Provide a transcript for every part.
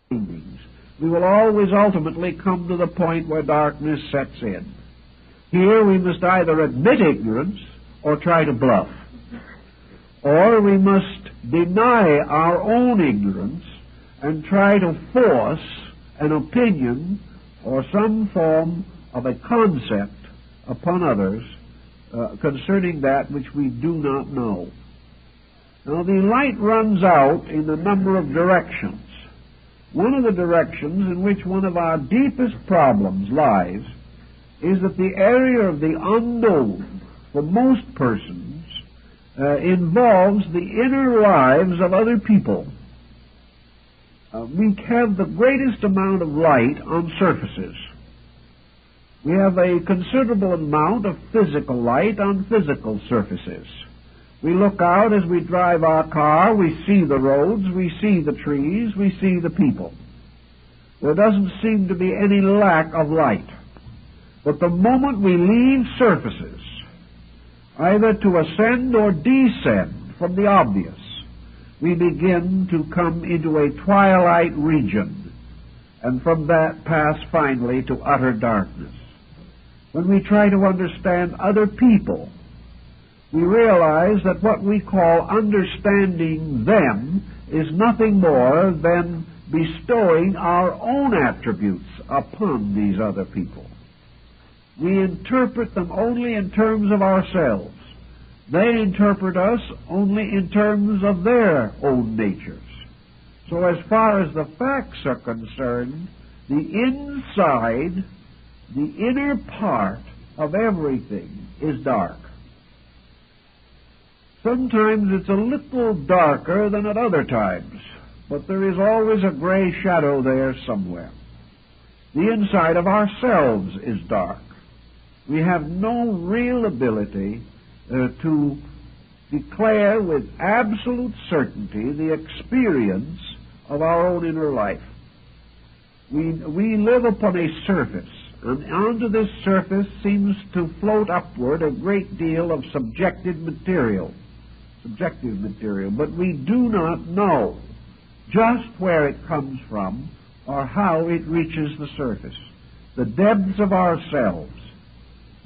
findings, we will always ultimately come to the point where darkness sets in. Here we must either admit ignorance or try to bluff. Or we must deny our own ignorance and try to force an opinion or some form of a concept upon others concerning that which we do not know. Now, the light runs out in a number of directions. One of the directions in which one of our deepest problems lies is that the area of the unknown, for most persons, involves the inner lives of other people. We have the greatest amount of light on surfaces. We have a considerable amount of physical light on physical surfaces. We look out as we drive our car, we see the roads, we see the trees, we see the people. There doesn't seem to be any lack of light. But the moment we leave surfaces, either to ascend or descend from the obvious, we begin to come into a twilight region, and from that pass finally to utter darkness. When we try to understand other people, we realize that what we call understanding them is nothing more than bestowing our own attributes upon these other people. We interpret them only in terms of ourselves. They interpret us only in terms of their own natures. So as far as the facts are concerned, the inside, the inner part of everything is dark. Sometimes it's a little darker than at other times, but there is always a gray shadow there somewhere. The inside of ourselves is dark. We have no real ability to declare with absolute certainty the experience of our own inner life. We live upon a surface, and onto this surface seems to float upward a great deal of subjective material, but we do not know just where it comes from or how it reaches the surface. The depths of ourselves,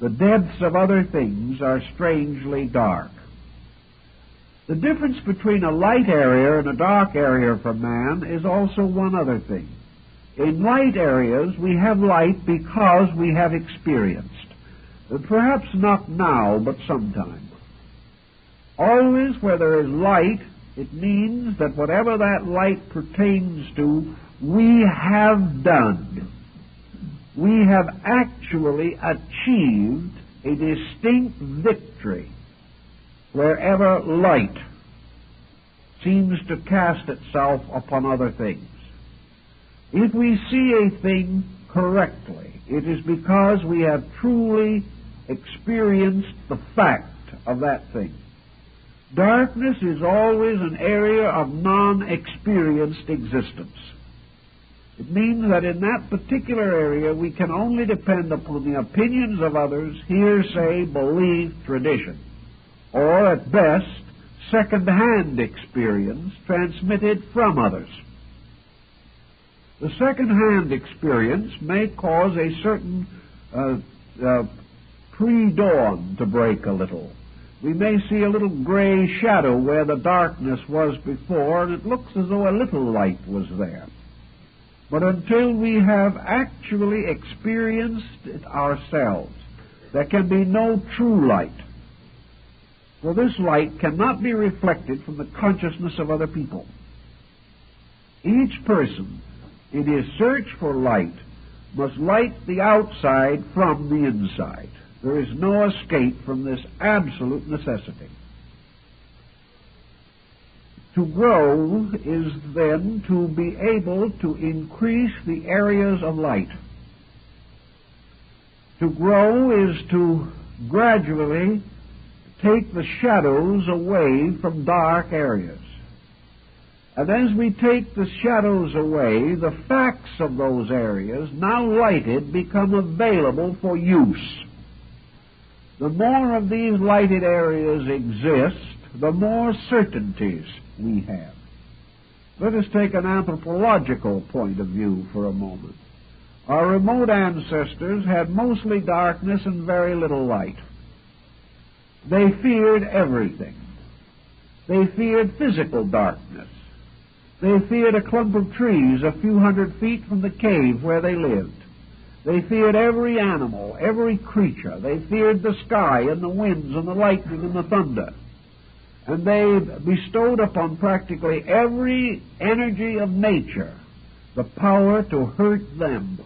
the depths of other things are strangely dark. The difference between a light area and a dark area for man is also one other thing. In light areas, we have light because we have experienced. Perhaps not now, but sometime. Always where there is light, it means that whatever that light pertains to, we have done. We have actually achieved a distinct victory wherever light seems to cast itself upon other things. If we see a thing correctly, it is because we have truly experienced the fact of that thing. Darkness is always an area of non-experienced existence. It means that in that particular area we can only depend upon the opinions of others, hearsay, belief, tradition, or at best, second-hand experience transmitted from others. The second-hand experience may cause a certain pre-dawn to break a little. We may see a little gray shadow where the darkness was before, and it looks as though a little light was there. But until we have actually experienced it ourselves, there can be no true light. For this light cannot be reflected from the consciousness of other people. Each person, in his search for light, must light the outside from the inside. There is no escape from this absolute necessity. To grow is then to be able to increase the areas of light. To grow is to gradually take the shadows away from dark areas. And as we take the shadows away, the facts of those areas, now lighted, become available for use. The more of these lighted areas exist, the more certainties we have. Let us take an anthropological point of view for a moment. Our remote ancestors had mostly darkness and very little light. They feared everything. They feared physical darkness. They feared a clump of trees a few hundred feet from the cave where they lived. They feared every animal, every creature. They feared the sky and the winds and the lightning and the thunder. And they bestowed upon practically every energy of nature the power to hurt them.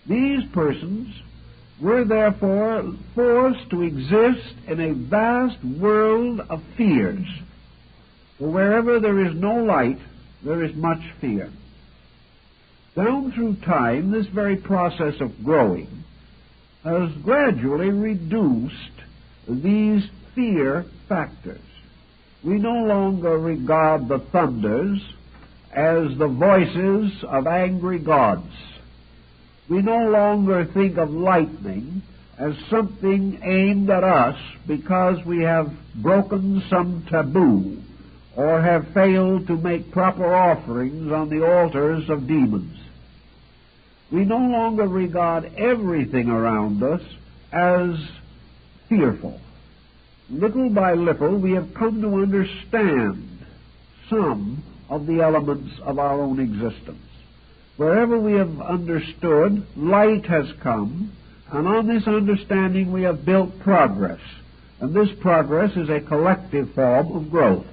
These persons were therefore forced to exist in a vast world of fears. For wherever there is no light, there is much fear. Down through time, this very process of growing has gradually reduced these fear factors. We no longer regard the thunders as the voices of angry gods. We no longer think of lightning as something aimed at us because we have broken some taboo or have failed to make proper offerings on the altars of demons. We no longer regard everything around us as fearful. Little by little, we have come to understand some of the elements of our own existence. Wherever we have understood, light has come, and on this understanding we have built progress. And this progress is a collective form of growth.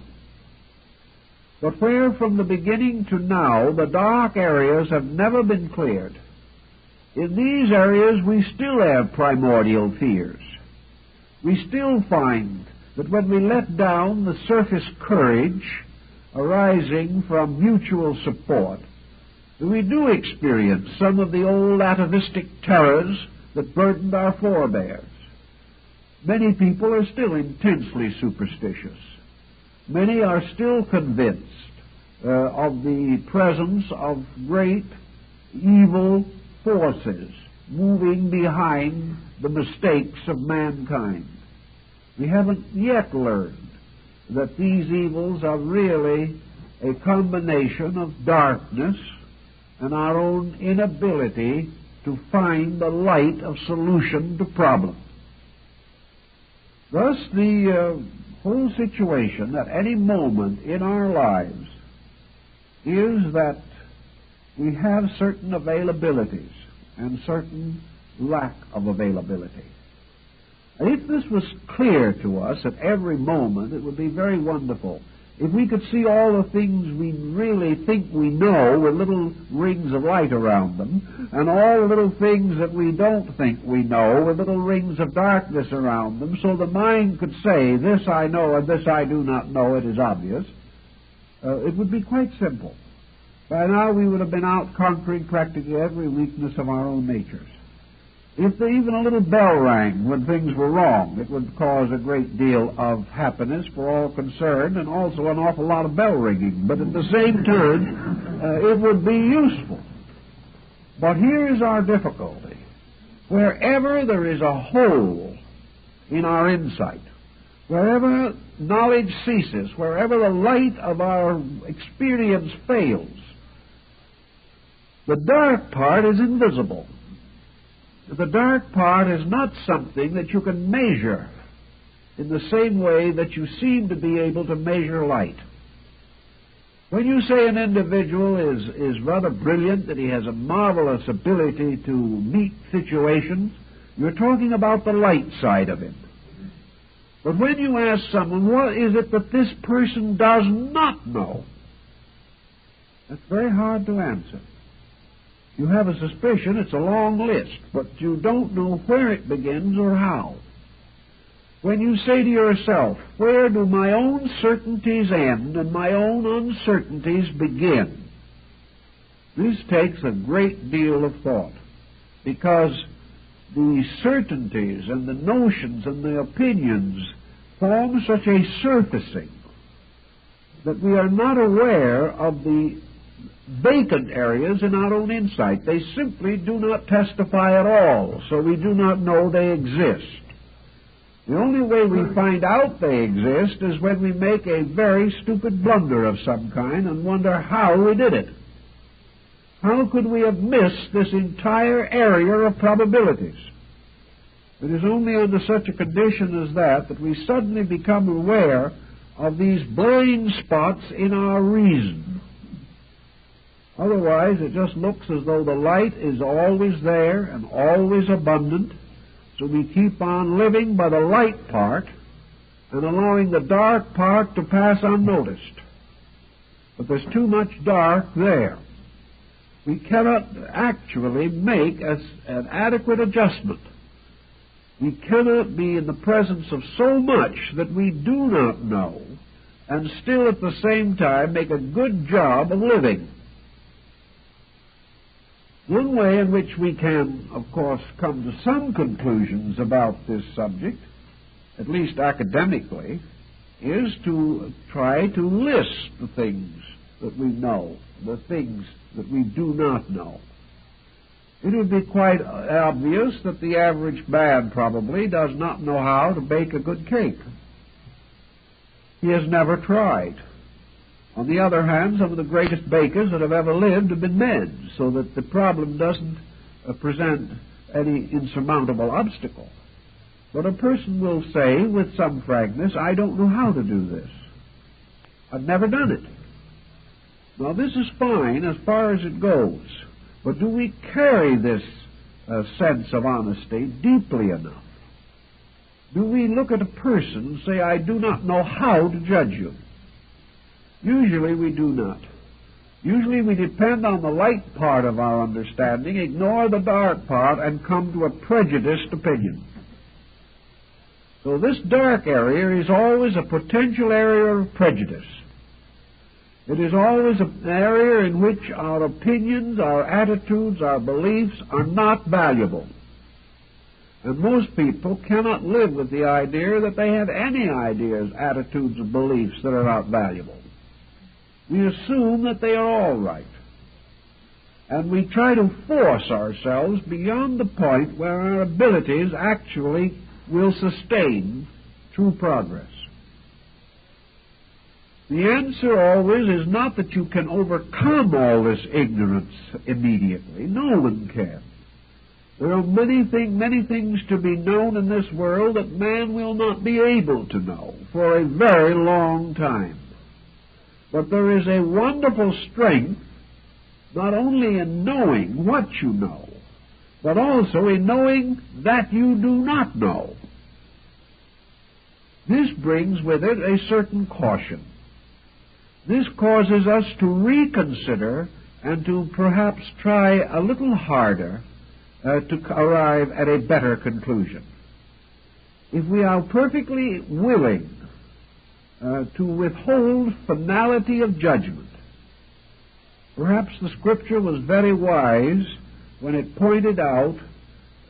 But where from the beginning to now the dark areas have never been cleared, in these areas we still have primordial fears. We still find that when we let down the surface courage arising from mutual support, we do experience some of the old atavistic terrors that burdened our forebears. Many people are still intensely superstitious. Many are still convinced of the presence of great evil forces moving behind the mistakes of mankind. We haven't yet learned that these evils are really a combination of darkness and our own inability to find the light of solution to problems. Thus, the whole situation at any moment in our lives is that we have certain availabilities and certain lack of availability. If this was clear to us at every moment, it would be very wonderful. If we could see all the things we really think we know with little rings of light around them, and all the little things that we don't think we know with little rings of darkness around them, so the mind could say, this I know and this I do not know, it is obvious, it would be quite simple. By now we would have been out conquering practically every weakness of our own natures. If even a little bell rang when things were wrong, it would cause a great deal of happiness for all concerned and also an awful lot of bell ringing. But at the same time, it would be useful. But here is our difficulty. Wherever there is a hole in our insight, wherever knowledge ceases, wherever the light of our experience fails, the dark part is invisible. The dark part is not something that you can measure in the same way that you seem to be able to measure light. When you say an individual is rather brilliant, that he has a marvelous ability to meet situations, you're talking about the light side of him. But when you ask someone, what is it that this person does not know? That's very hard to answer. You have a suspicion, it's a long list, but you don't know where it begins or how. When you say to yourself, where do my own certainties end and my own uncertainties begin? This takes a great deal of thought, because the certainties and the notions and the opinions form such a surfacing that we are not aware of the vacant areas in our own insight. They simply do not testify at all, so we do not know they exist. The only way we find out they exist is when we make a very stupid blunder of some kind and wonder how we did it. How could we have missed this entire area of probabilities? It is only under such a condition as that we suddenly become aware of these blind spots in our reason. Otherwise, it just looks as though the light is always there and always abundant, so we keep on living by the light part and allowing the dark part to pass unnoticed. But there's too much dark there. We cannot actually make an adequate adjustment. We cannot be in the presence of so much that we do not know and still at the same time make a good job of living. One way in which we can, of course, come to some conclusions about this subject, at least academically, is to try to list the things that we know, the things that we do not know. It would be quite obvious that the average man probably does not know how to bake a good cake. He has never tried. On the other hand, some of the greatest bakers that have ever lived have been men, so that the problem doesn't present any insurmountable obstacle. But a person will say with some frankness, I don't know how to do this. I've never done it. Now, this is fine as far as it goes, but do we carry this sense of honesty deeply enough? Do we look at a person and say, I do not know how to judge you? Usually we do not. Usually we depend on the light part of our understanding, ignore the dark part, and come to a prejudiced opinion. So this dark area is always a potential area of prejudice. It is always an area in which our opinions, our attitudes, our beliefs are not valuable. And most people cannot live with the idea that they have any ideas, attitudes, or beliefs that are not valuable. We assume that they are all right. And we try to force ourselves beyond the point where our abilities actually will sustain true progress. The answer always is not that you can overcome all this ignorance immediately. No one can. There are many things to be known in this world that man will not be able to know for a very long time. But there is a wonderful strength not only in knowing what you know, but also in knowing that you do not know. This brings with it a certain caution. This causes us to reconsider and to perhaps try a little harder to arrive at a better conclusion. If we are perfectly willing to withhold finality of judgment, perhaps the Scripture was very wise when it pointed out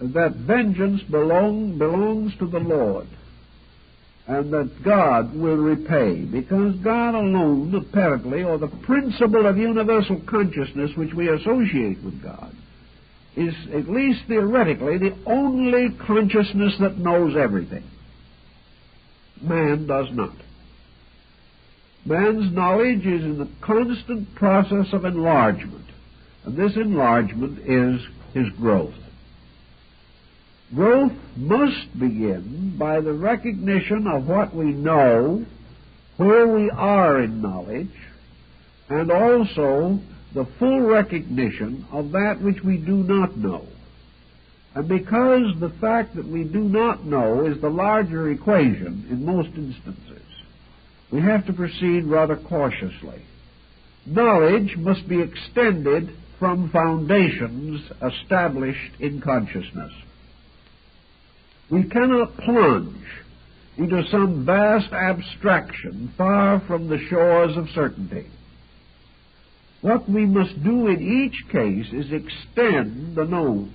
that vengeance belongs to the Lord, and that God will repay, because God alone, apparently, or the principle of universal consciousness which we associate with God, is, at least theoretically, the only consciousness that knows everything. Man does not. Man's knowledge is in the constant process of enlargement, and this enlargement is his growth. Growth must begin by the recognition of what we know, where we are in knowledge, and also the full recognition of that which we do not know. And because the fact that we do not know is the larger equation in most instances, we have to proceed rather cautiously. Knowledge must be extended from foundations established in consciousness. We cannot plunge into some vast abstraction far from the shores of certainty. What we must do in each case is extend the known,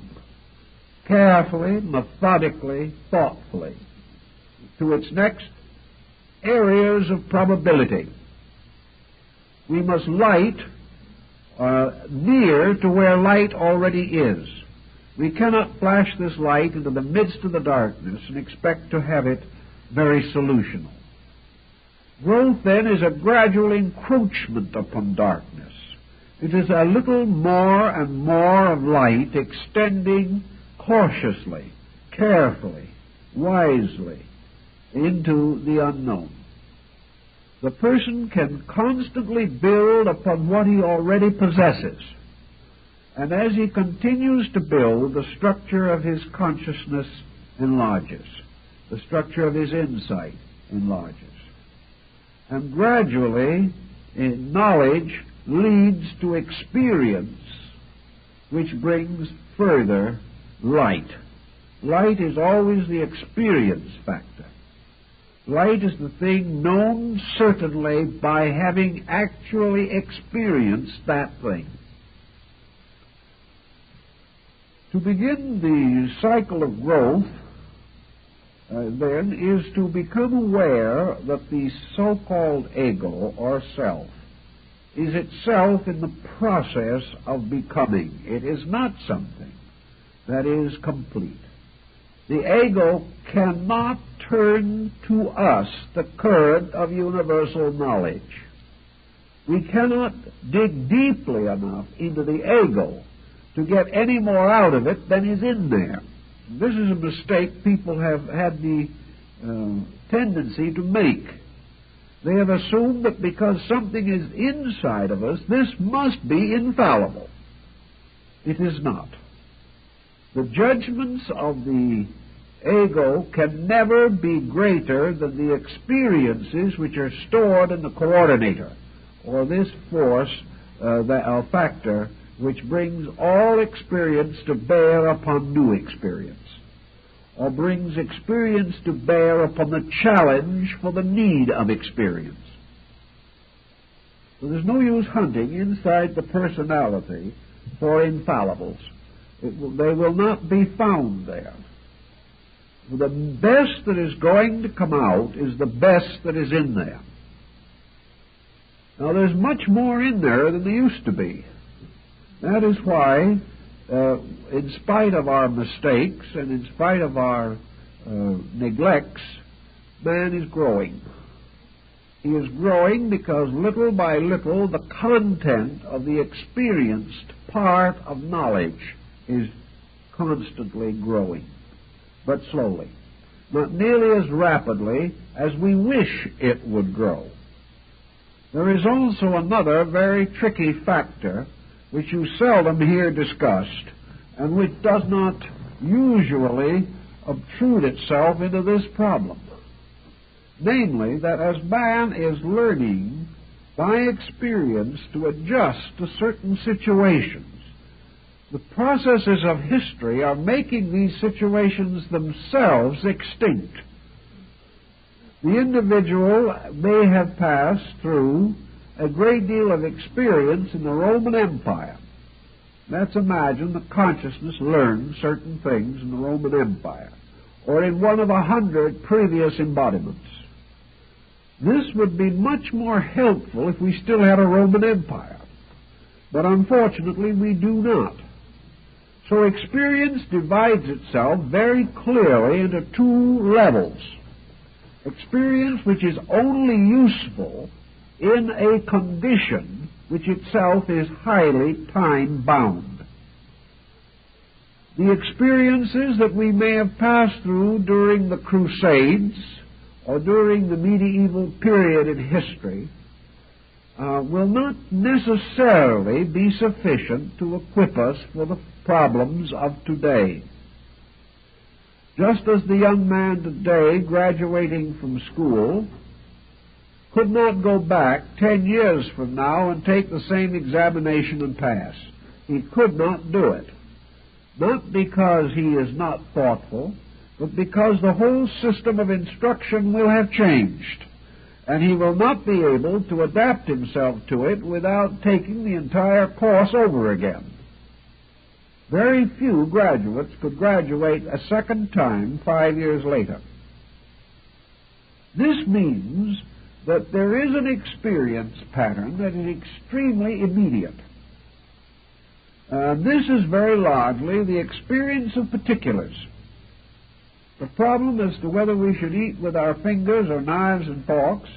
carefully, methodically, thoughtfully, to its next areas of probability. We must light near to where light already is. We cannot flash this light into the midst of the darkness and expect to have it very solutional. Growth, then, is a gradual encroachment upon darkness. It is a little more and more of light extending cautiously, carefully, wisely into the unknown. The person can constantly build upon what he already possesses. And as he continues to build, the structure of his consciousness enlarges. The structure of his insight enlarges. And gradually, knowledge leads to experience, which brings further light. Light is always the experience factor. Light is the thing known certainly by having actually experienced that thing. To begin the cycle of growth, then, is to become aware that the so-called ego, or self, is itself in the process of becoming. It is not something that is complete. The ego cannot turn to us the current of universal knowledge. We cannot dig deeply enough into the ego to get any more out of it than is in there. This is a mistake people have had the tendency to make. They have assumed that because something is inside of us, this must be infallible. It is not. The judgments of the ego can never be greater than the experiences which are stored in the coordinator, or this force, a factor, which brings all experience to bear upon new experience, or brings experience to bear upon the challenge for the need of experience. So there's no use hunting inside the personality for infallibles. They will not be found there. The best that is going to come out is the best that is in there. Now, there's much more in there than there used to be. That is why, in spite of our mistakes and in spite of our neglects, man is growing. He is growing because little by little the content of the experienced part of knowledge is constantly growing, but slowly, not nearly as rapidly as we wish it would grow. There is also another very tricky factor which you seldom hear discussed, and which does not usually obtrude itself into this problem. Namely, that as man is learning by experience to adjust to certain situations, the processes of history are making these situations themselves extinct. The individual may have passed through a great deal of experience in the Roman Empire. Let's imagine the consciousness learned certain things in the Roman Empire, or in one of 100 previous embodiments. This would be much more helpful if we still had a Roman Empire, but unfortunately we do not. So experience divides itself very clearly into two levels. Experience which is only useful in a condition which itself is highly time-bound. The experiences that we may have passed through during the Crusades or during the medieval period in history will not necessarily be sufficient to equip us for the problems of today. Just as the young man today graduating from school could not go back 10 years from now and take the same examination and pass. He could not do it. Not because he is not thoughtful, but because the whole system of instruction will have changed, and he will not be able to adapt himself to it without taking the entire course over again. Very few graduates could graduate a second time 5 years later. This means that there is an experience pattern that is extremely immediate. This is very largely the experience of particulars. The problem as to whether we should eat with our fingers or knives and forks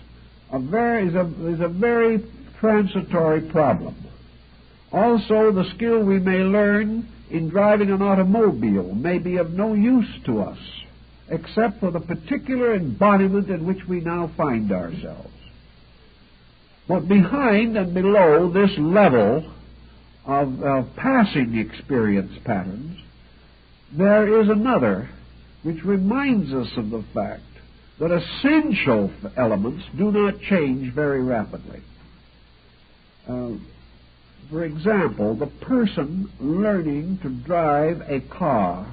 is a very transitory problem. Also, the skill we may learn in driving an automobile may be of no use to us, except for the particular embodiment in which we now find ourselves. But behind and below this level of passing experience patterns, there is another which reminds us of the fact that essential elements do not change very rapidly. For example, the person learning to drive a car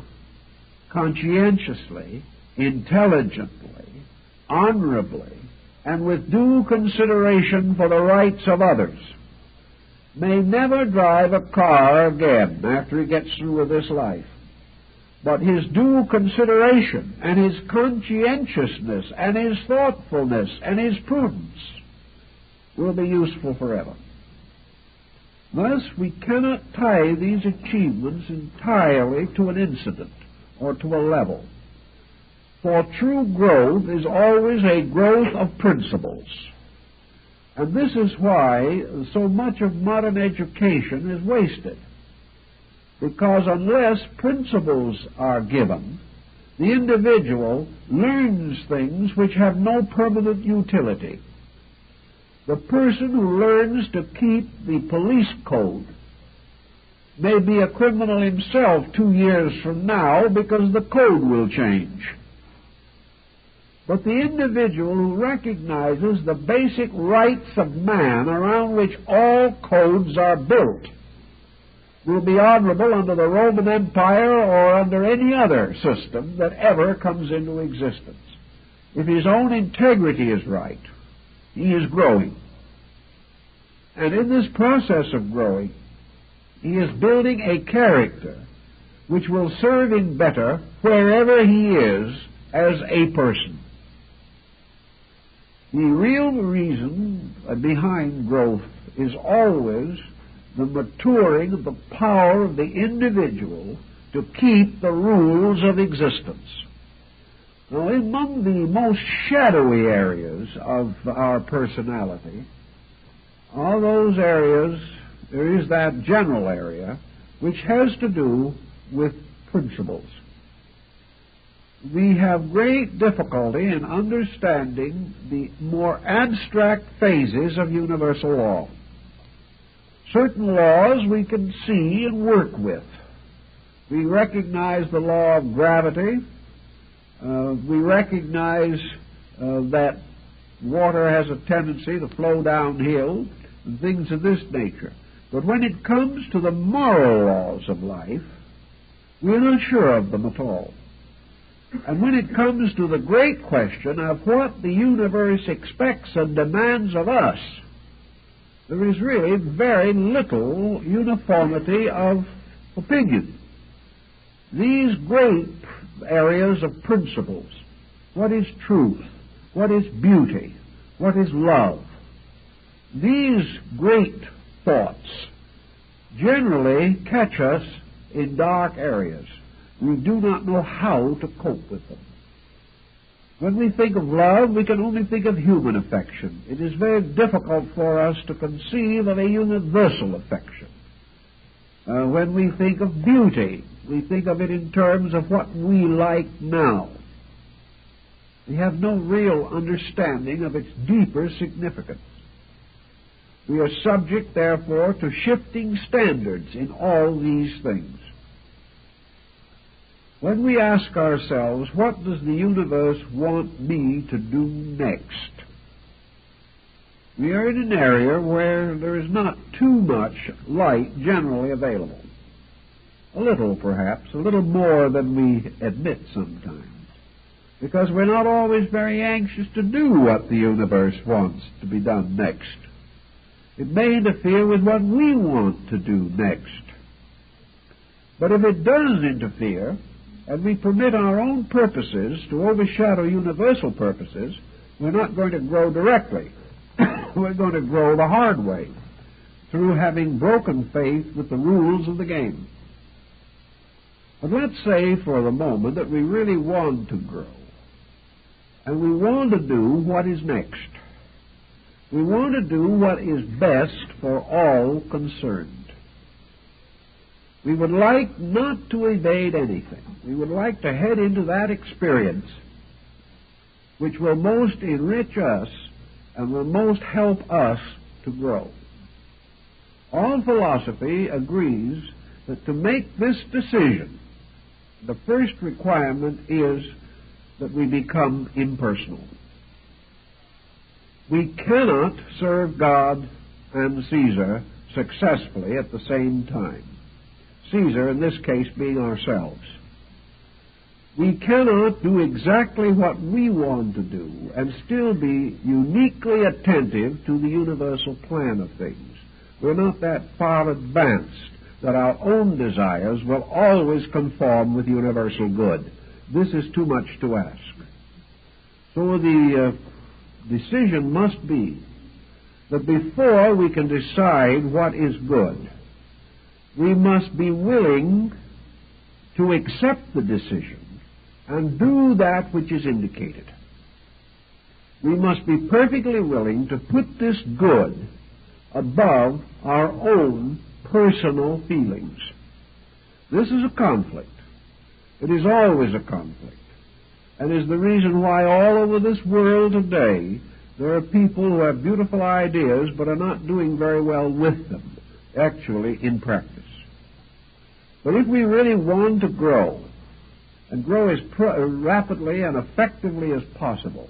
conscientiously, intelligently, honorably, and with due consideration for the rights of others may never drive a car again after he gets through with this life. But his due consideration and his conscientiousness and his thoughtfulness and his prudence will be useful forever. Thus, we cannot tie these achievements entirely to an incident or to a level. For true growth is always a growth of principles. And this is why so much of modern education is wasted. Because unless principles are given, the individual learns things which have no permanent utility. The person who learns to keep the police code may be a criminal himself 2 years from now because the code will change. But the individual who recognizes the basic rights of man around which all codes are built will be honorable under the Roman Empire or under any other system that ever comes into existence. If his own integrity is right, he is growing. And in this process of growing, he is building a character which will serve him better wherever he is as a person. The real reason behind growth is always the maturing of the power of the individual to keep the rules of existence. Now, among the most shadowy areas of our personality are those areas, there is that general area which has to do with principles. We have great difficulty in understanding the more abstract phases of universal law. Certain laws we can see and work with. We recognize the law of gravity. We recognize that water has a tendency to flow downhill and things of this nature. But when it comes to the moral laws of life, we're not sure of them at all. And when it comes to the great question of what the universe expects and demands of us, there is really very little uniformity of opinion. These great areas of principles, what is truth, what is beauty, what is love, these great thoughts generally catch us in dark areas. We do not know how to cope with them. When we think of love, we can only think of human affection. It is very difficult for us to conceive of a universal affection. When we think of beauty, we think of it in terms of what we like now. We have no real understanding of its deeper significance. We are subject, therefore, to shifting standards in all these things. When we ask ourselves, what does the universe want me to do next? We are in an area where there is not too much light generally available. A little, perhaps, a little more than we admit sometimes, because we're not always very anxious to do what the universe wants to be done next. It may interfere with what we want to do next. But if it does interfere, and we permit our own purposes to overshadow universal purposes, we're not going to grow directly. We're going to grow the hard way, through having broken faith with the rules of the game. But let's say for the moment that we really want to grow, and we want to do what is next. We want to do what is best for all concerned. We would like not to evade anything. We would like to head into that experience which will most enrich us and will most help us to grow. All philosophy agrees that to make this decision, the first requirement is that we become impersonal. We cannot serve God and Caesar successfully at the same time. Caesar, in this case, being ourselves. We cannot do exactly what we want to do and still be uniquely attentive to the universal plan of things. We're not that far advanced that our own desires will always conform with universal good. This is too much to ask. So the decision must be that before we can decide what is good, we must be willing to accept the decision and do that which is indicated. We must be perfectly willing to put this good above our own personal feelings. This is a conflict. It is always a conflict, and is the reason why all over this world today there are people who have beautiful ideas but are not doing very well with them, actually in practice. But if we really want to grow, and grow as rapidly and effectively as possible,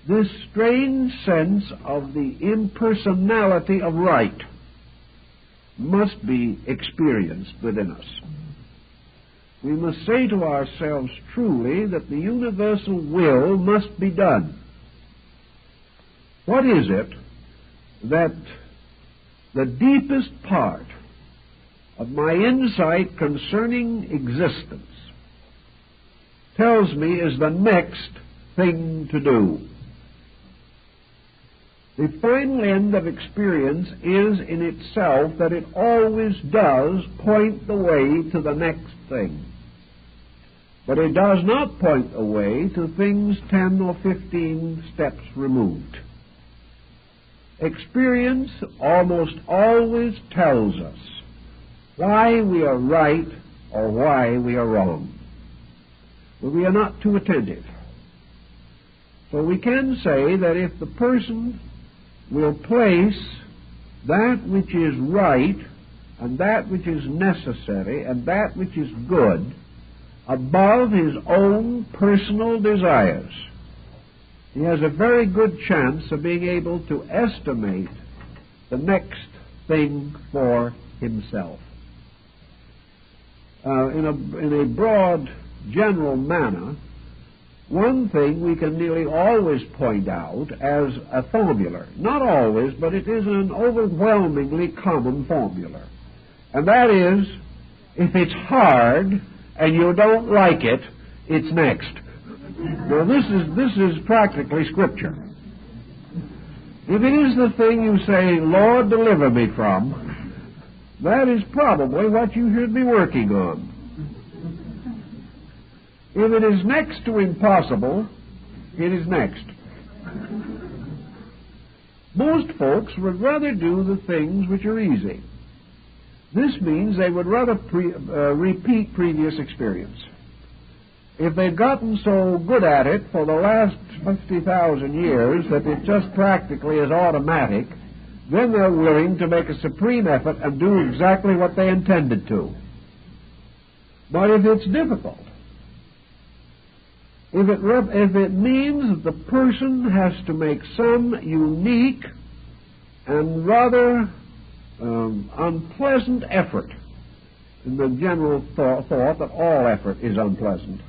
this strange sense of the impersonality of right must be experienced within us. We must say to ourselves truly that the universal will must be done. What is it that the deepest part of my insight concerning existence tells me is the next thing to do? The final end of experience is in itself that it always does point the way to the next thing. But it does not point the way to things 10 or 15 steps removed. Experience almost always tells us why we are right or why we are wrong. But we are not too attentive. So we can say that if the person will place that which is right and that which is necessary and that which is good above his own personal desires, he has a very good chance of being able to estimate the next thing for himself. In a broad, general manner, one thing we can nearly always point out as a formula. Not always, but it is an overwhelmingly common formula. And that is, if it's hard and you don't like it, it's next. Now this is practically Scripture. If it is the thing you say, Lord, deliver me from, that is probably what you should be working on. If it is next to impossible, it is next. Most folks would rather do the things which are easy. This means they would rather repeat previous experience. If they've gotten so good at it for the last 50,000 years that it just practically is automatic, then they're willing to make a supreme effort and do exactly what they intended to. But if it's difficult, if it means that the person has to make some unique and rather unpleasant effort, in the general thought that all effort is unpleasant,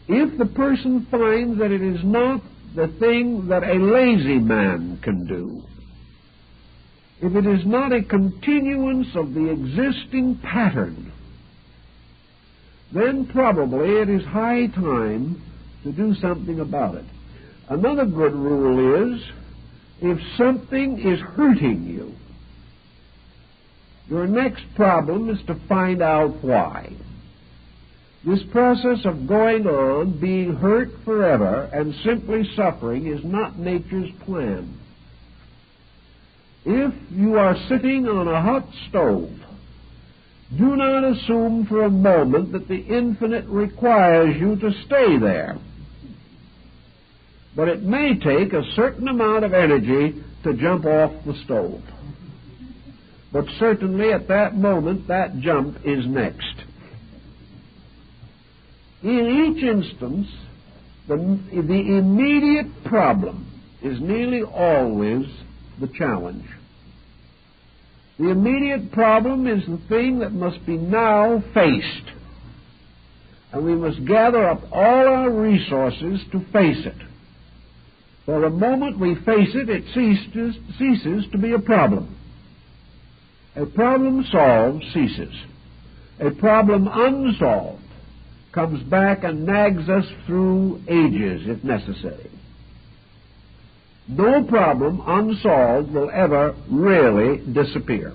if the person finds that it is not the thing that a lazy man can do, if it is not a continuance of the existing pattern, then probably it is high time to do something about it. Another good rule is, if something is hurting you, Your next problem is to find out why. This process of going on, being hurt forever, and simply suffering is not nature's plan. If you are sitting on a hot stove, do not assume for a moment that the infinite requires you to stay there. But it may take a certain amount of energy to jump off the stove. But certainly at that moment, that jump is next. In each instance, the immediate problem is nearly always the challenge. The immediate problem is the thing that must be now faced. And we must gather up all our resources to face it. For the moment we face it, it ceases to be a problem. A problem solved ceases. A problem unsolved comes back and nags us through ages, if necessary. No problem unsolved will ever really disappear.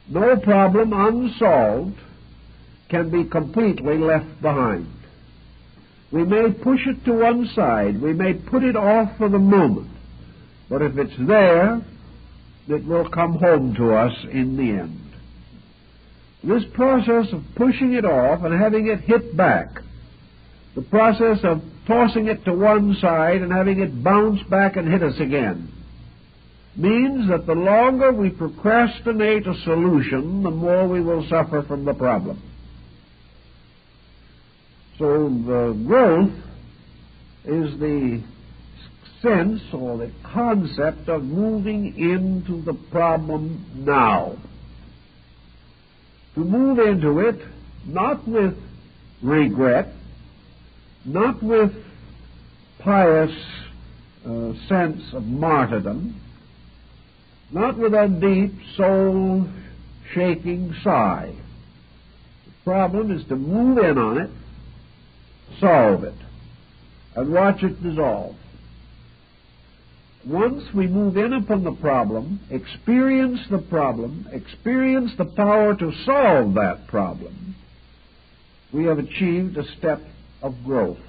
No problem unsolved can be completely left behind. We may push it to one side, we may put it off for the moment, but if it's there, it will come home to us in the end. This process of pushing it off and having it hit back, the process of tossing it to one side and having it bounce back and hit us again, means that the longer we procrastinate a solution, the more we will suffer from the problem. So the growth is the sense or the concept of moving into the problem now. To move into it not with regret, not with pious sense of martyrdom, not with a deep soul-shaking sigh. The problem is to move in on it, solve it, and watch it dissolve. Once we move in upon the problem, experience the power to solve that problem, we have achieved a step of growth.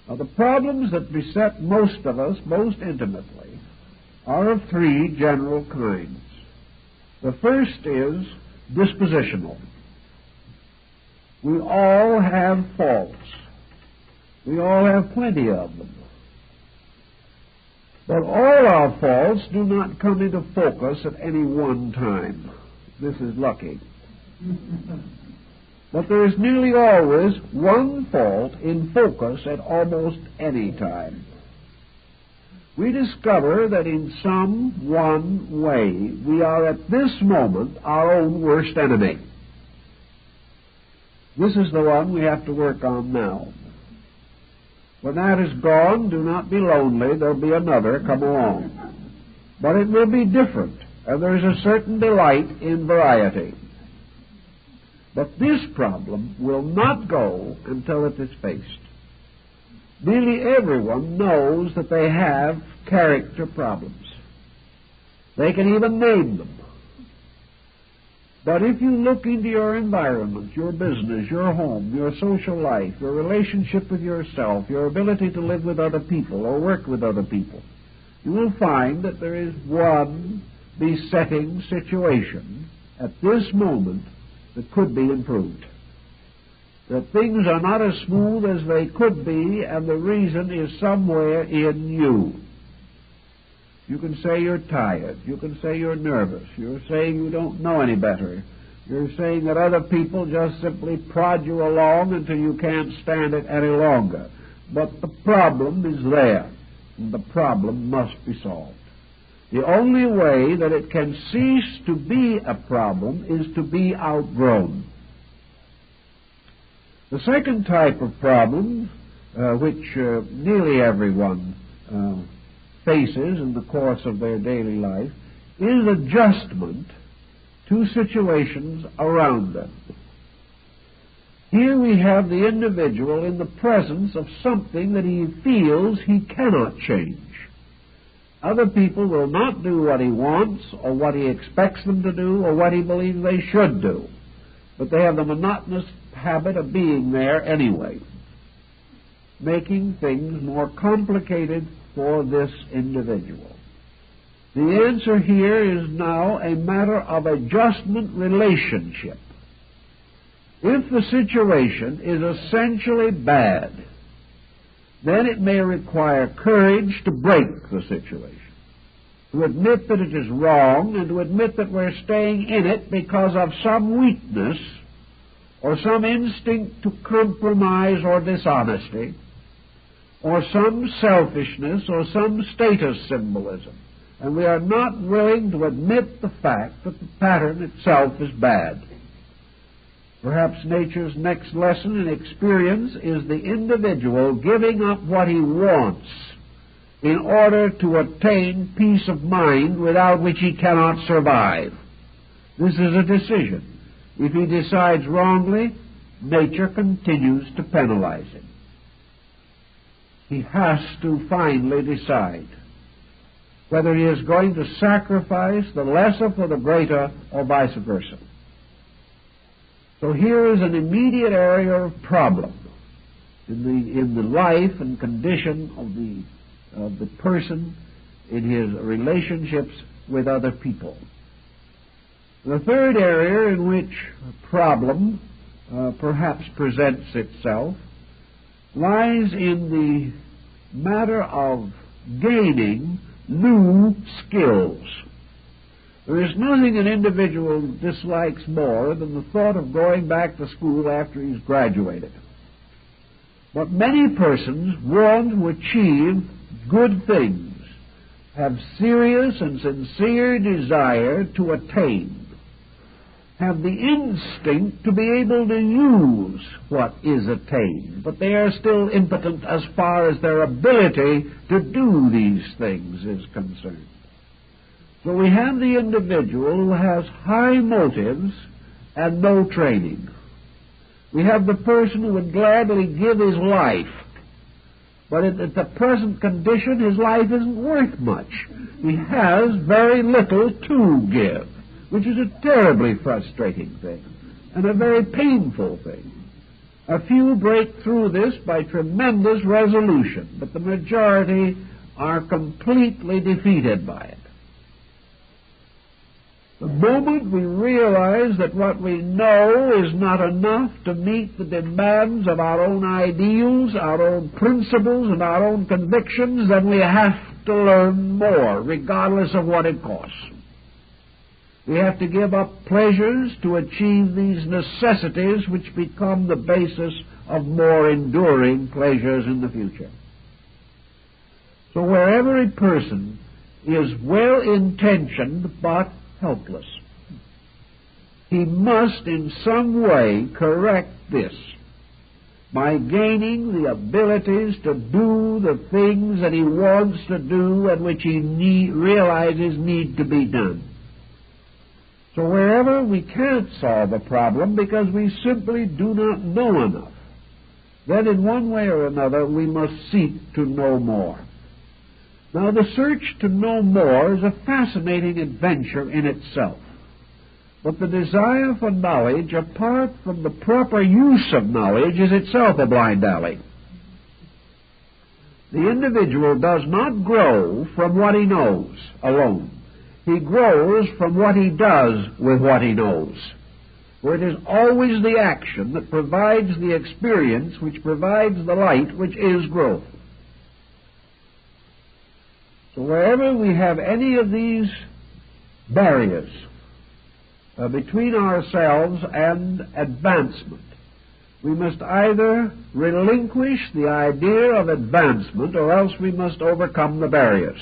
Now, the problems that beset most of us most intimately are of three general kinds. The first is dispositional. We all have faults. We all have plenty of them. But all our faults do not come into focus at any one time. This is lucky. But there is nearly always one fault in focus at almost any time. We discover that in some one way we are at this moment our own worst enemy. This is the one we have to work on now. When that is gone, do not be lonely. There'll be another come along. But it will be different, and there is a certain delight in variety. But this problem will not go until it is faced. Nearly everyone knows that they have character problems. They can even name them. But if you look into your environment, your business, your home, your social life, your relationship with yourself, your ability to live with other people or work with other people, you will find that there is one besetting situation at this moment that could be improved. That things are not as smooth as they could be, and the reason is somewhere in you. You can say you're tired. You can say you're nervous. You're saying you don't know any better. You're saying that other people just simply prod you along until you can't stand it any longer. But the problem is there, and the problem must be solved. The only way that it can cease to be a problem is to be outgrown. The second type of problem, which nearly everyone faces in the course of their daily life, is adjustment to situations around them. Here we have the individual in the presence of something that he feels he cannot change. Other people will not do what he wants or what he expects them to do or what he believes they should do. But they have the monotonous habit of being there anyway, making things more complicated for this individual. The answer here is now a matter of adjustment relationship. If the situation is essentially bad, then it may require courage to break the situation, to admit that it is wrong and to admit that we're staying in it because of some weakness or some instinct to compromise or dishonesty or some selfishness or some status symbolism. And we are not willing to admit the fact that the pattern itself is bad. Perhaps nature's next lesson in experience is the individual giving up what he wants in order to attain peace of mind without which he cannot survive. This is a decision. If he decides wrongly, nature continues to penalize him. He has to finally decide whether he is going to sacrifice the lesser for the greater or vice versa. So here is an immediate area of problem in the life and condition of the person in his relationships with other people. The third area in which a problem perhaps presents itself lies in the matter of gaining new skills. There is nothing an individual dislikes more than the thought of going back to school after he's graduated. But many persons want to achieve good things, have serious and sincere desire to attain, have the instinct to be able to use what is attained, but they are still impotent as far as their ability to do these things is concerned. So we have the individual who has high motives and no training. We have the person who would gladly give his life, but at the present condition his life isn't worth much. He has very little to give, which is a terribly frustrating thing and a very painful thing. A few break through this by tremendous resolution, but the majority are completely defeated by it. The moment we realize that what we know is not enough to meet the demands of our own ideals, our own principles, and our own convictions, then we have to learn more, regardless of what it costs. We have to give up pleasures to achieve these necessities which become the basis of more enduring pleasures in the future. So wherever a person is well-intentioned but helpless, he must in some way correct this by gaining the abilities to do the things that he wants to do and which he realizes need to be done. So wherever we can't solve a problem because we simply do not know enough, then in one way or another we must seek to know more. Now, the search to know more is a fascinating adventure in itself. But the desire for knowledge, apart from the proper use of knowledge, is itself a blind alley. The individual does not grow from what he knows alone. He grows from what he does with what he knows. For it is always the action that provides the experience which provides the light which is growth. So wherever we have any of these barriers between ourselves and advancement, we must either relinquish the idea of advancement or else we must overcome the barriers.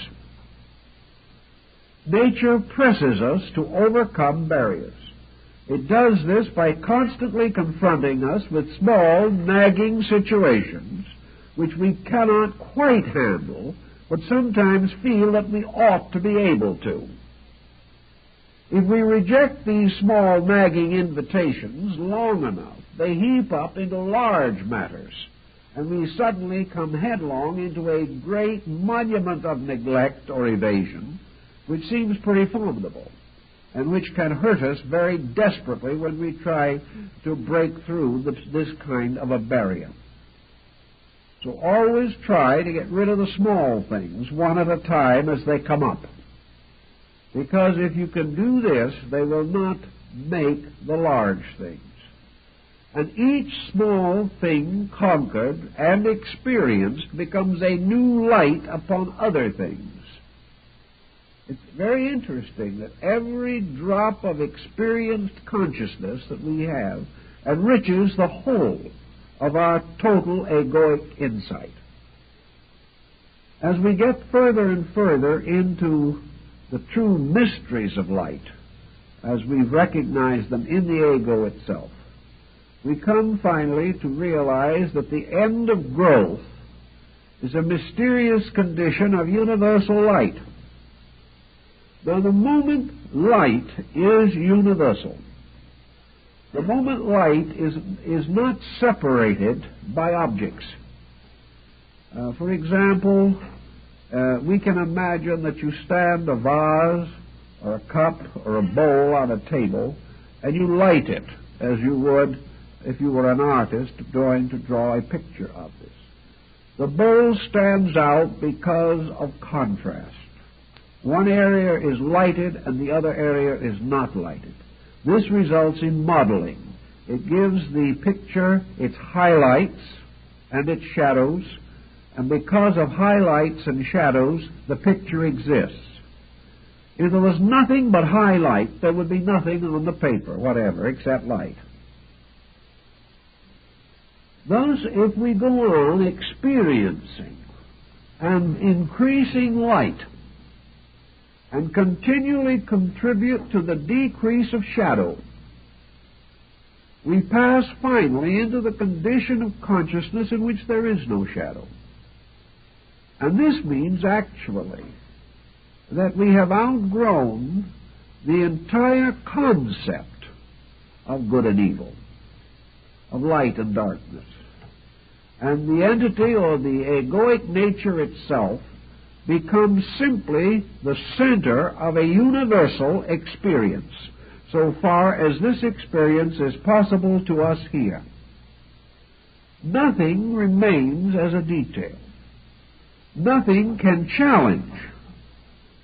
Nature presses us to overcome barriers. It does this by constantly confronting us with small, nagging situations which we cannot quite handle, but sometimes feel that we ought to be able to. If we reject these small nagging invitations long enough, they heap up into large matters, and we suddenly come headlong into a great monument of neglect or evasion, which seems pretty formidable, and which can hurt us very desperately when we try to break through this kind of a barrier. So always try to get rid of the small things one at a time as they come up. Because if you can do this, they will not make the large things. And each small thing conquered and experienced becomes a new light upon other things. It's very interesting that every drop of experienced consciousness that we have enriches the whole of our total egoic insight. As we get further and further into the true mysteries of light, as we recognize them in the ego itself, we come finally to realize that the end of growth is a mysterious condition of universal light. Now, the moment light is universal, the moment light is not separated by objects. For example, we can imagine that you stand a vase or a cup or a bowl on a table and you light it as you would if you were an artist going to draw a picture of this. The bowl stands out because of contrast. One area is lighted and the other area is not lighted. This results in modeling. It gives the picture its highlights and its shadows, and because of highlights and shadows, the picture exists. If there was nothing but highlight, there would be nothing on the paper, whatever, except light. Thus, if we go on experiencing and increasing light, and continually contribute to the decrease of shadow, we pass finally into the condition of consciousness in which there is no shadow. And this means actually that we have outgrown the entire concept of good and evil, of light and darkness. And the entity or the egoic nature itself becomes simply the center of a universal experience, so far as this experience is possible to us here. Nothing remains as a detail. Nothing can challenge,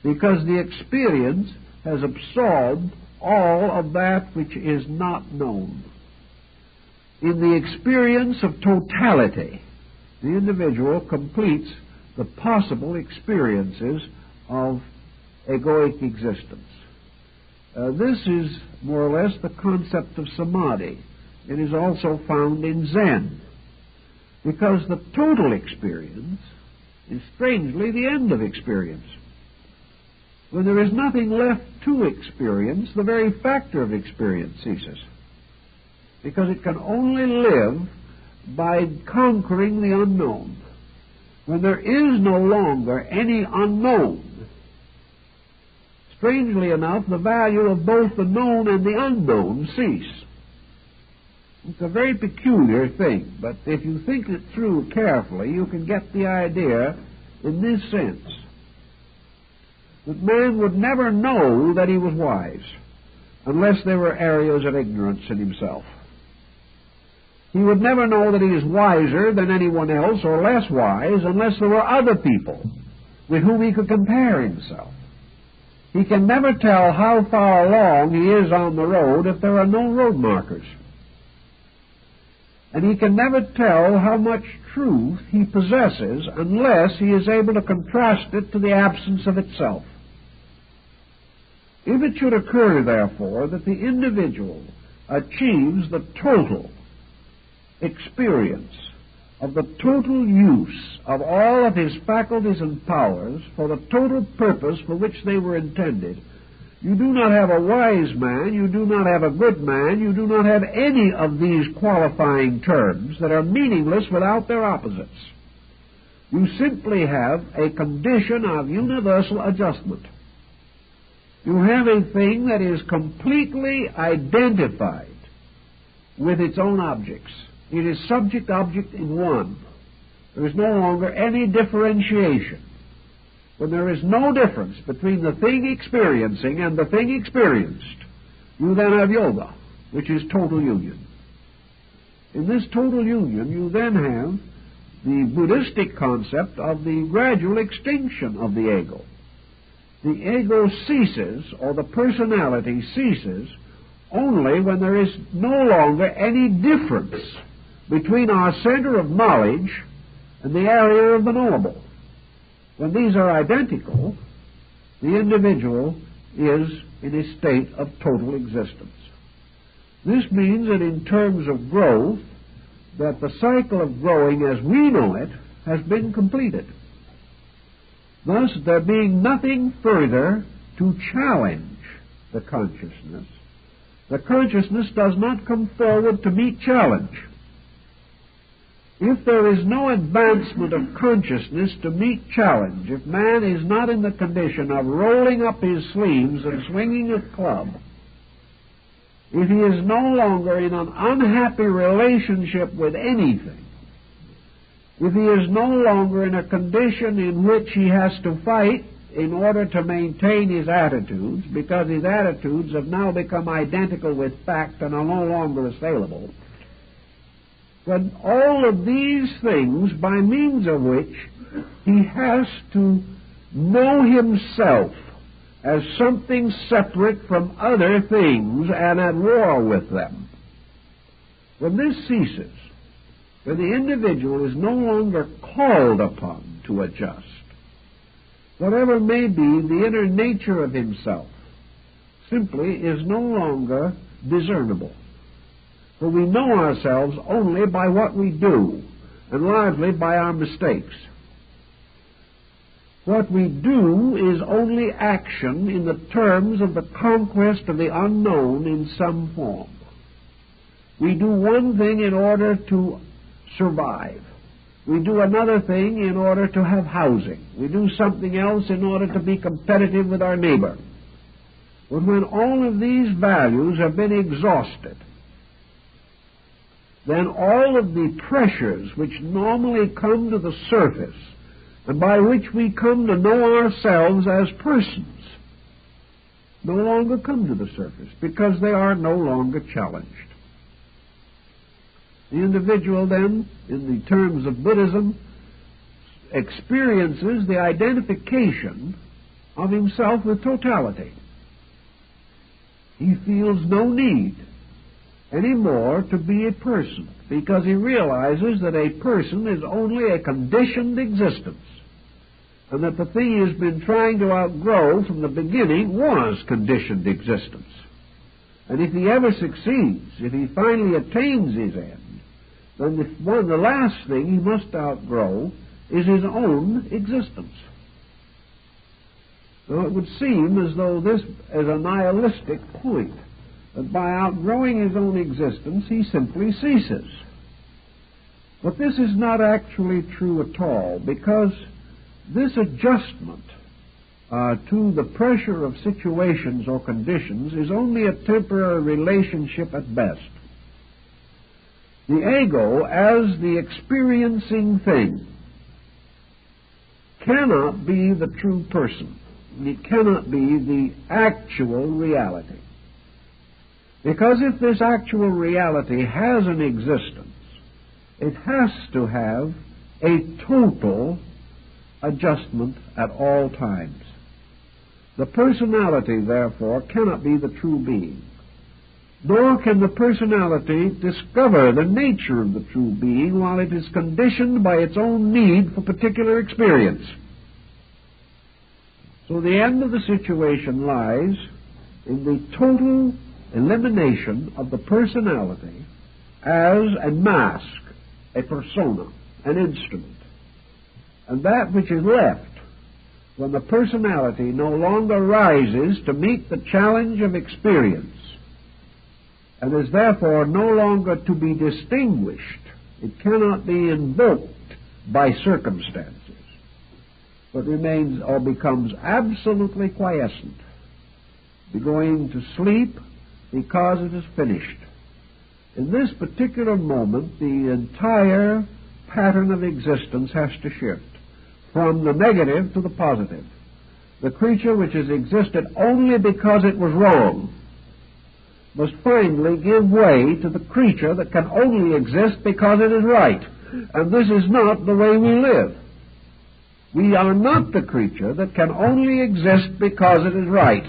because the experience has absorbed all of that which is not known. In the experience of totality, the individual completes the possible experiences of egoic existence. This is more or less the concept of samadhi. It is also found in Zen, because the total experience is strangely the end of experience. When there is nothing left to experience, the very factor of experience ceases, because it can only live by conquering the unknown. When there is no longer any unknown, strangely enough, the value of both the known and the unknown cease. It's a very peculiar thing, but if you think it through carefully, you can get the idea in this sense, that man would never know that he was wise unless there were areas of ignorance in himself. He would never know that he is wiser than anyone else or less wise unless there were other people with whom he could compare himself. He can never tell how far along he is on the road if there are no road markers. And he can never tell how much truth he possesses unless he is able to contrast it to the absence of itself. If it should occur, therefore, that the individual achieves the total experience of the total use of all of his faculties and powers for the total purpose for which they were intended, you do not have a wise man, you do not have a good man, you do not have any of these qualifying terms that are meaningless without their opposites. You simply have a condition of universal adjustment. You have a thing that is completely identified with its own objects. It is subject-object in one. There is no longer any differentiation. When there is no difference between the thing experiencing and the thing experienced, you then have yoga, which is total union. In this total union, you then have the Buddhistic concept of the gradual extinction of the ego. The ego ceases, or the personality ceases, only when there is no longer any difference between our center of knowledge and the area of the knowable. When these are identical, the individual is in a state of total existence. This means that in terms of growth, that the cycle of growing as we know it has been completed. Thus, there being nothing further to challenge the consciousness does not come forward to meet challenge. If there is no advancement of consciousness to meet challenge, if man is not in the condition of rolling up his sleeves and swinging a club, if he is no longer in an unhappy relationship with anything, if he is no longer in a condition in which he has to fight in order to maintain his attitudes, because his attitudes have now become identical with fact and are no longer assailable, when all of these things, by means of which he has to know himself as something separate from other things and at war with them, when this ceases, when the individual is no longer called upon to adjust, whatever may be the inner nature of himself simply is no longer discernible. For we know ourselves only by what we do, and largely by our mistakes. What we do is only action in the terms of the conquest of the unknown in some form. We do one thing in order to survive. We do another thing in order to have housing. We do something else in order to be competitive with our neighbor. But when all of these values have been exhausted, then all of the pressures which normally come to the surface and by which we come to know ourselves as persons no longer come to the surface because they are no longer challenged. The individual then, in the terms of Buddhism, experiences the identification of himself with totality. He feels no need anymore to be a person, because he realizes that a person is only a conditioned existence, and that the thing he has been trying to outgrow from the beginning was conditioned existence. And if he ever succeeds, if he finally attains his end, then the last thing he must outgrow is his own existence. Now, it would seem as though this is a nihilistic point, that by outgrowing his own existence, he simply ceases. But this is not actually true at all, because this adjustment to the pressure of situations or conditions is only a temporary relationship at best. The ego, as the experiencing thing, cannot be the true person. It cannot be the actual reality. Because if this actual reality has an existence, it has to have a total adjustment at all times. The personality, therefore, cannot be the true being. Nor can the personality discover the nature of the true being while it is conditioned by its own need for particular experience. So the end of the situation lies in the total elimination of the personality as a mask, a persona, an instrument. And that which is left when the personality no longer rises to meet the challenge of experience and is therefore no longer to be distinguished, it cannot be invoked by circumstances, but remains or becomes absolutely quiescent, going to sleep because it is finished. In this particular moment, the entire pattern of existence has to shift from the negative to the positive. The creature which has existed only because it was wrong must finally give way to the creature that can only exist because it is right. And this is not the way we live. We are not the creature that can only exist because it is right.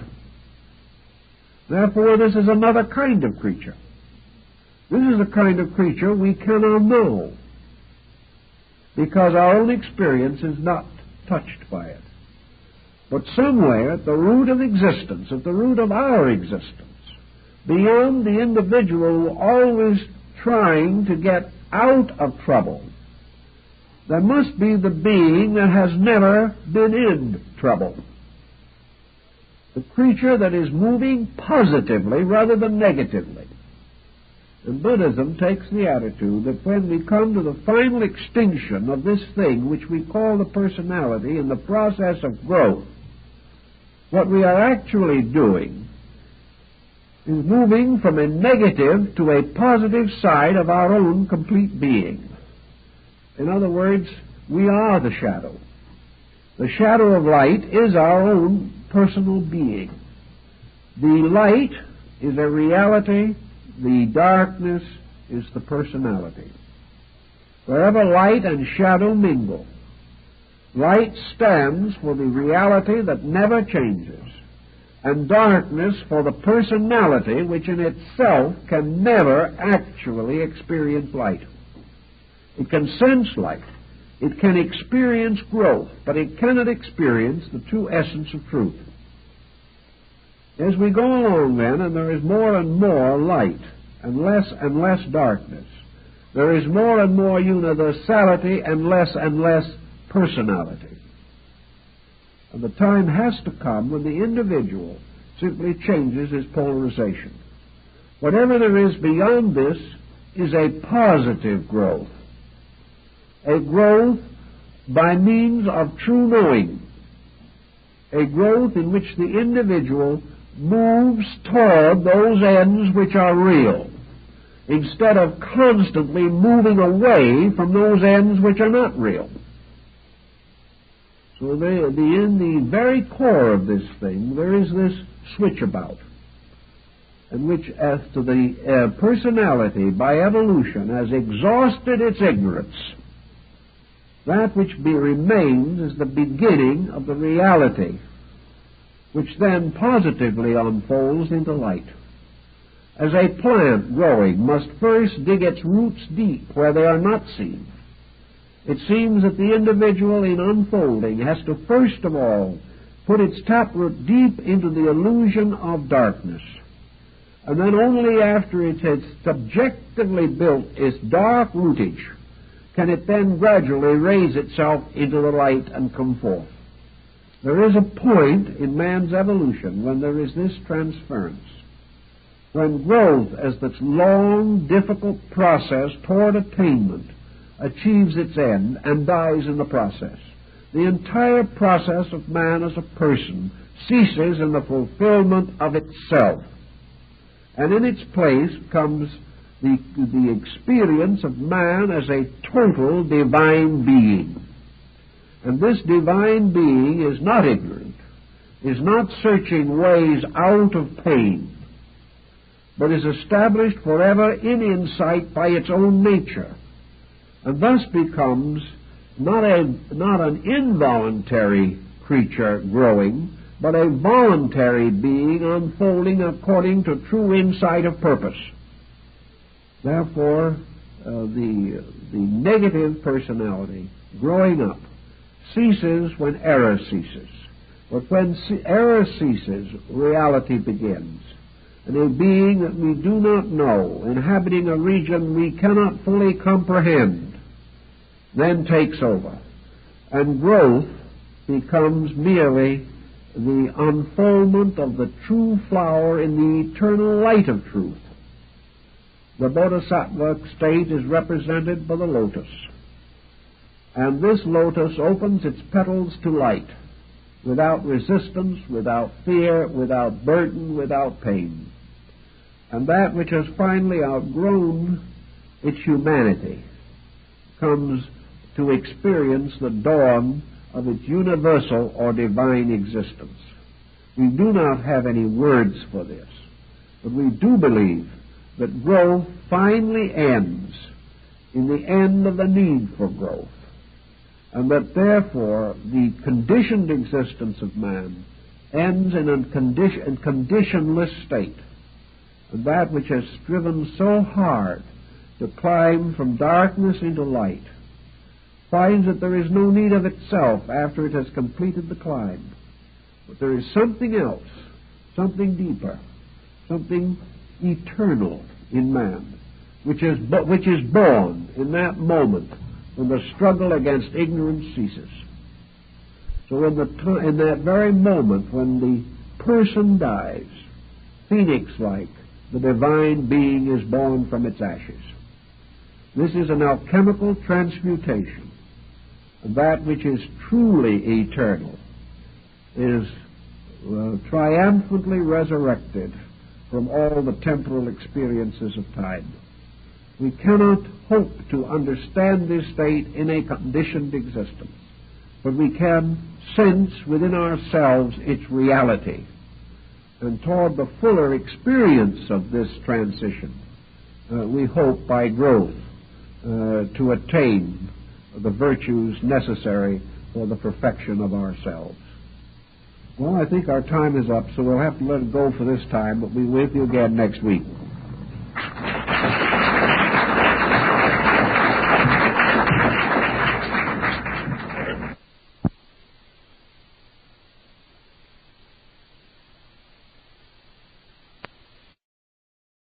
Therefore, this is another kind of creature. This is a kind of creature we cannot know, because our own experience is not touched by it. But somewhere at the root of existence, at the root of our existence, beyond the individual always trying to get out of trouble, there must be the being that has never been in trouble. The creature that is moving positively rather than negatively. And Buddhism takes the attitude that when we come to the final extinction of this thing which we call the personality in the process of growth, what we are actually doing is moving from a negative to a positive side of our own complete being. In other words, we are the shadow. The shadow of light is our own personal being. The light is a reality, the darkness is the personality. Wherever light and shadow mingle, light stands for the reality that never changes, and darkness for the personality which in itself can never actually experience light. It can sense light. It can experience growth, but it cannot experience the true essence of truth. As we go along then, and there is more and more light and less darkness, there is more and more universality and less personality. And the time has to come when the individual simply changes his polarization. Whatever there is beyond this is a positive growth. A growth by means of true knowing. A growth in which the individual moves toward those ends which are real, instead of constantly moving away from those ends which are not real. So in the very core of this thing, there is this switch about, in which as to the personality by evolution has exhausted its ignorance, that which remains is the beginning of the reality, which then positively unfolds into light. As a plant growing must first dig its roots deep where they are not seen, it seems that the individual in unfolding has to first of all put its taproot deep into the illusion of darkness. And then only after it has subjectively built its dark rootage can it then gradually raise itself into the light and come forth. There is a point in man's evolution when there is this transference, when growth, as this long, difficult process toward attainment, achieves its end and dies in the process. The entire process of man as a person ceases in the fulfillment of itself, and in its place comes the experience of man as a total divine being. And this divine being is not ignorant, is not searching ways out of pain, but is established forever in insight by its own nature, and thus becomes not an involuntary creature growing, but a voluntary being unfolding according to true insight of purpose. Therefore, the negative personality growing up ceases when error ceases. But when error ceases, reality begins. And a being that we do not know, inhabiting a region we cannot fully comprehend, then takes over. And growth becomes merely the unfoldment of the true flower in the eternal light of truth. The bodhisattva state is represented by the lotus. And this lotus opens its petals to light, without resistance, without fear, without burden, without pain. And that which has finally outgrown its humanity comes to experience the dawn of its universal or divine existence. We do not have any words for this, but we do believe that growth finally ends in the end of the need for growth, and that therefore the conditioned existence of man ends in a conditionless state, and that which has striven so hard to climb from darkness into light finds that there is no need of itself after it has completed the climb, but there is something else, something deeper, something eternal in man, which is born in that moment when the struggle against ignorance ceases. So in that very moment when the person dies, phoenix-like, the divine being is born from its ashes. This is an alchemical transmutation, and that which is truly eternal is triumphantly resurrected from all the temporal experiences of time. We cannot hope to understand this state in a conditioned existence, but we can sense within ourselves its reality. And toward the fuller experience of this transition, we hope by growth to attain the virtues necessary for the perfection of ourselves. Well, I think our time is up, so we'll have to let it go for this time, but we'll be with you again next week.